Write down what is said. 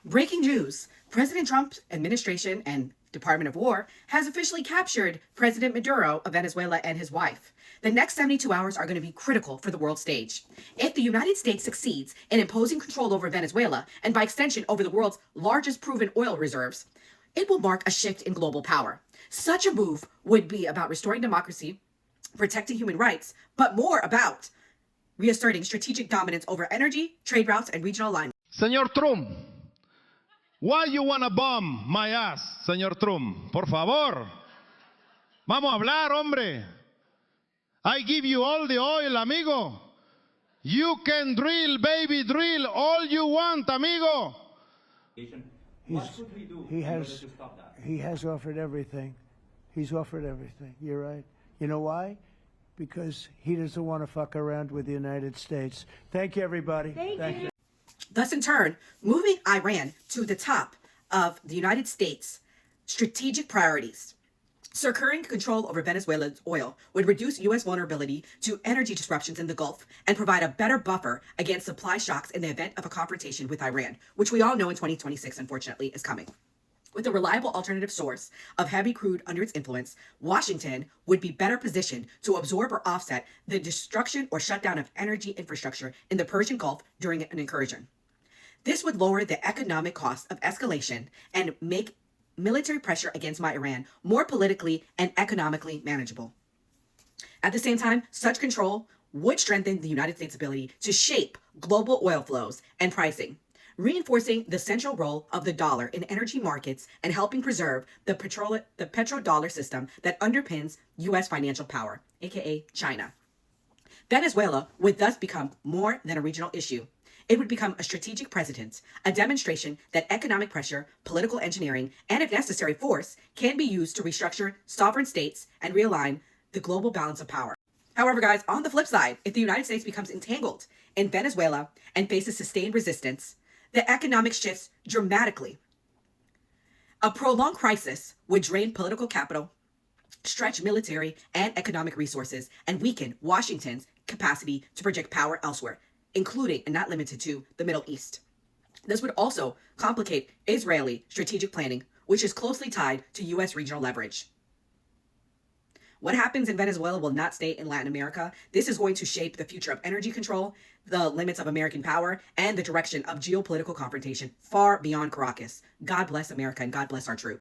Breaking news. President Trump's administration and Department of War has officially captured President Maduro of Venezuela and his wife. The next 72 hours are going to be critical for the world stage. If the United States succeeds in imposing control over Venezuela, and by extension over the world's largest proven oil reserves, it will mark a shift in global power. Such a move would be about restoring democracy, protecting human rights, but more about reasserting strategic dominance over energy, trade routes, and regional alignment. Señor Trump, why you wanna bomb my ass, señor Trump? Por favor. Vamos a hablar, hombre. I give you all the oil, amigo. You can drill, baby, drill all you want, amigo. What should we do in order to stop that? He has offered everything. He's offered everything. You're right. You know why? Because he doesn't want to fuck around with the United States. Thank you, everybody. Thank you. Thus, in turn, moving Iran to the top of the United States' strategic priorities. Securing control over Venezuela's oil would reduce U.S. vulnerability to energy disruptions in the Gulf and provide a better buffer against supply shocks in the event of a confrontation with Iran, which we all know in 2026, unfortunately, is coming. With a reliable alternative source of heavy crude under its influence, Washington would be better positioned to absorb or offset the destruction or shutdown of energy infrastructure in the Persian Gulf during an incursion. This would lower the economic cost of escalation and make military pressure against Iran more politically and economically manageable. At the same time, such control would strengthen the United States' ability to shape global oil flows and pricing, reinforcing the central role of the dollar in energy markets and helping preserve the petrodollar system that underpins U.S. financial power, aka China. Venezuela would thus become more than a regional issue. It would become a strategic precedent, a demonstration that economic pressure, political engineering, and if necessary force can be used to restructure sovereign states and realign the global balance of power. However, guys, on the flip side, if the United States becomes entangled in Venezuela and faces sustained resistance, the economic shifts dramatically. A prolonged crisis would drain political capital, stretch military and economic resources, and weaken Washington's capacity to project power elsewhere, including and not limited to the Middle East. This would also complicate Israeli strategic planning, which is closely tied to U.S. regional leverage. What happens in Venezuela will not stay in Latin America. This is going to shape the future of energy control, the limits of American power, and the direction of geopolitical confrontation far beyond Caracas. God bless America and God bless our troops.